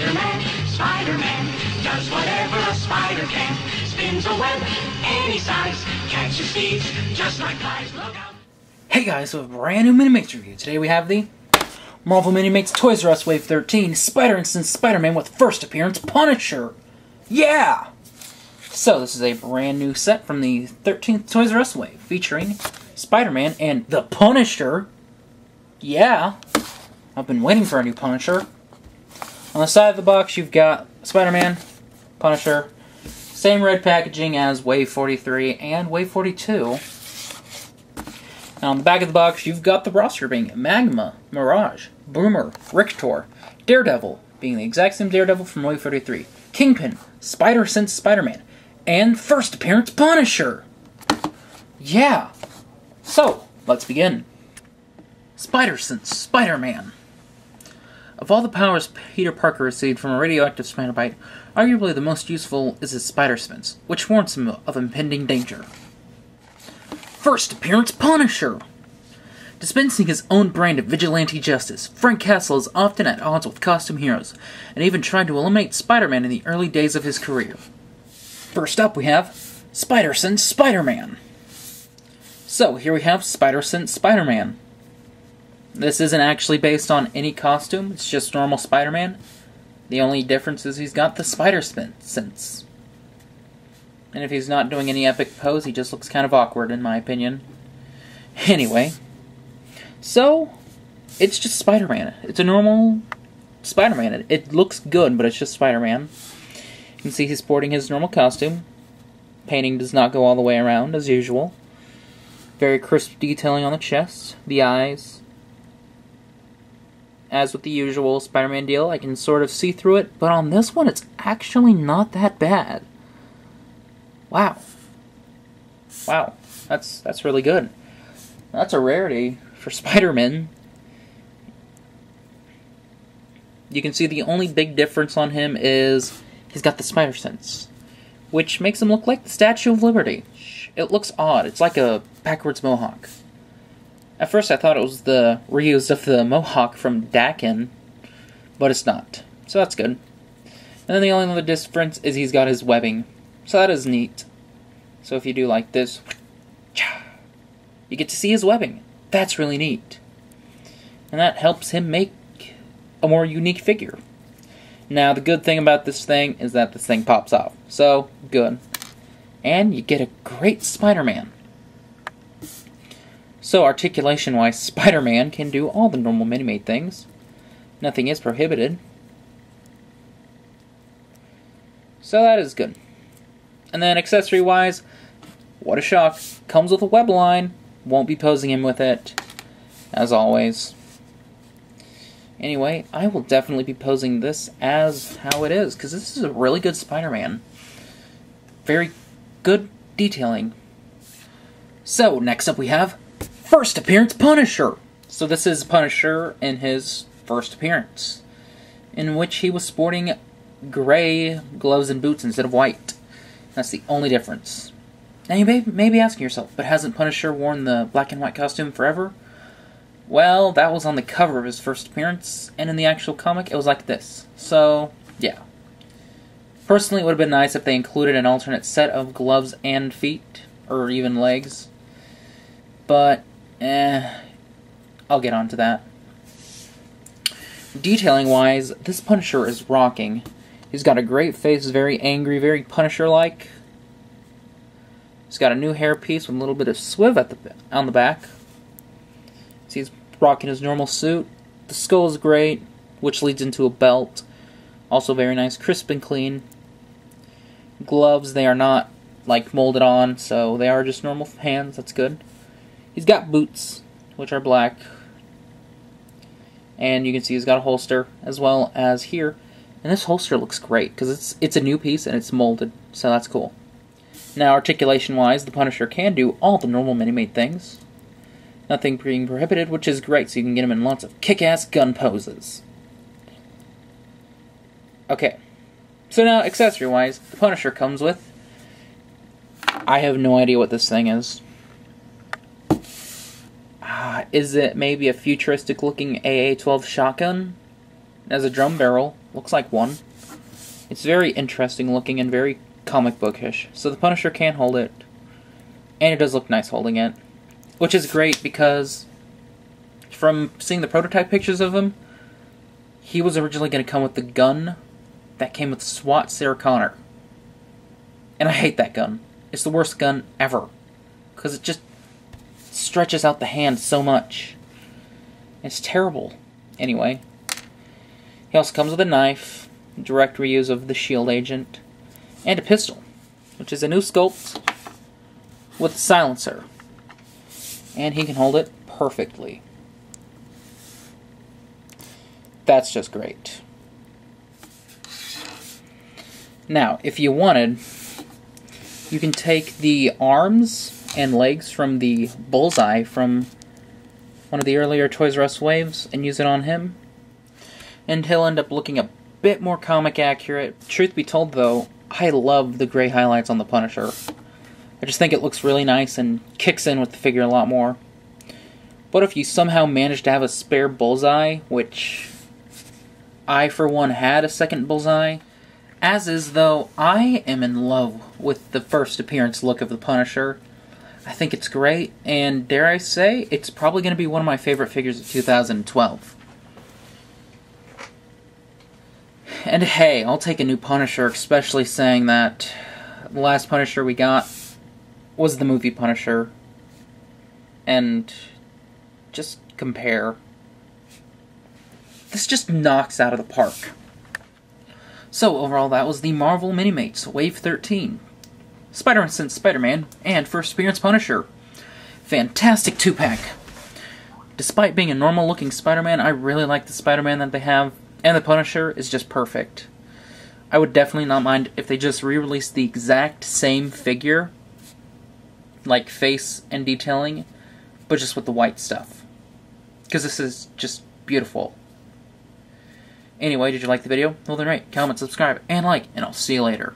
Spider-Man, Spider-Man does whatever a spider can. Spins a web any size, catches thieves just like flies. Look out! Hey guys, so a brand new Minimates review. Today we have the Marvel Minimates Toys R Us Wave 13 Spidersense Spider-Man with first appearance Punisher. Yeah! So this is a brand new set from the 13th Toys R Us Wave featuring Spider-Man and the Punisher. Yeah! I've been waiting for a new Punisher. On the side of the box you've got Spider-Man, Punisher, same red packaging as Wave 43 and Wave 42. Now on the back of the box, you've got the roster being Magma, Mirage, Boomer, Rictor, Daredevil, being the exact same Daredevil from Wave 43, Kingpin, Spidersense Spider-Man, and first appearance Punisher! Yeah! So, let's begin. Spidersense Spider-Man. Of all the powers Peter Parker received from a radioactive spider bite, arguably the most useful is his spider sense, which warns him of impending danger. First appearance Punisher! Dispensing his own brand of vigilante justice, Frank Castle is often at odds with costume heroes, and even tried to eliminate Spider-Man in the early days of his career. First up we have Spidersense Spider-Man. So, here we have Spidersense Spider-Man. This isn't actually based on any costume, it's just normal Spider-Man. The only difference is he's got the spider sense. And if he's not doing any epic pose, he just looks kind of awkward, in my opinion. Anyway, so, it's just Spider-Man. It's a normal Spider-Man. It looks good, but it's just Spider-Man. You can see he's sporting his normal costume. Painting does not go all the way around, as usual. Very crisp detailing on the chest, the eyes. As with the usual Spider-Man deal, I can sort of see through it, but on this one, it's actually not that bad. Wow. Wow. That's really good. That's a rarity for Spider-Man. You can see the only big difference on him is he's got the spider sense, which makes him look like the Statue of Liberty. It looks odd. It's like a backwards mohawk. At first I thought it was the reuse of the mohawk from Dakin, but it's not. So that's good. And then the only other difference is he's got his webbing. So that is neat. So if you do like this, you get to see his webbing. That's really neat. And that helps him make a more unique figure. Now the good thing about this thing is that this thing pops off. So, good. And you get a great Spider-Man. So articulation-wise, Spider-Man can do all the normal Minimate things. Nothing is prohibited. So that is good. And then accessory-wise, what a shock. Comes with a web line. Won't be posing him with it, as always. Anyway, I will definitely be posing this as how it is, because this is a really good Spider-Man. Very good detailing. So, next up we have first appearance Punisher. So this is Punisher in his first appearance, in which he was sporting gray gloves and boots instead of white. That's the only difference. Now you may be asking yourself, but hasn't Punisher worn the black and white costume forever? Well, that was on the cover of his first appearance, and in the actual comic it was like this. So, yeah. Personally, it would have been nice if they included an alternate set of gloves and feet, or even legs. But, I'll get onto that. Detailing-wise, this Punisher is rocking. He's got a great face, very angry, very Punisher-like. He's got a new hairpiece with a little bit of swiv on the back. See, he's rocking his normal suit. The skull is great, which leads into a belt. Also very nice, crisp and clean. Gloves, they are not, like, molded on, so they are just normal hands. That's good. He's got boots, which are black. And you can see he's got a holster, as well as here. And this holster looks great, because it's a new piece and it's molded, so that's cool. Now, articulation-wise, the Punisher can do all the normal Minimate things. Nothing being prohibited, which is great, so you can get him in lots of kick-ass gun poses. Okay. So now, accessory-wise, the Punisher comes with... I have no idea what this thing is. Is it maybe a futuristic-looking AA-12 shotgun? It has a drum barrel, looks like one. It's very interesting looking and very comic bookish. So the Punisher can hold it, and it does look nice holding it, which is great because from seeing the prototype pictures of him, he was originally going to come with the gun that came with SWAT Sarah Connor. And I hate that gun. It's the worst gun ever, because it just stretches out the hand so much. It's terrible. Anyway, he also comes with a knife, direct reuse of the shield agent, and a pistol, which is a new sculpt with a silencer. And he can hold it perfectly. That's just great. Now, if you wanted, you can take the arms and legs from the bullseye from one of the earlier Toys R Us waves and use it on him, and he'll end up looking a bit more comic accurate. Truth be told, though, I love the gray highlights on the Punisher. I just think it looks really nice and kicks in with the figure a lot more. But if you somehow manage to have a spare bullseye, which I, for one, had a second bullseye, as is, though, I am in love with the first appearance look of the Punisher. I think it's great, and dare I say, it's probably going to be one of my favorite figures of 2012. And hey, I'll take a new Punisher, especially saying that the last Punisher we got was the movie Punisher. And just compare. This just knocks out of the park. So overall, that was the Marvel Minimates Wave 13. Spidersense Spider-Man and First Appearance Punisher. Fantastic 2-pack. Despite being a normal-looking Spider-Man, I really like the Spider-Man that they have, and the Punisher is just perfect. I would definitely not mind if they just re-released the exact same figure, like face and detailing, but just with the white stuff. Because this is just beautiful. Anyway, did you like the video? Well then rate, comment, subscribe, and like, and I'll see you later.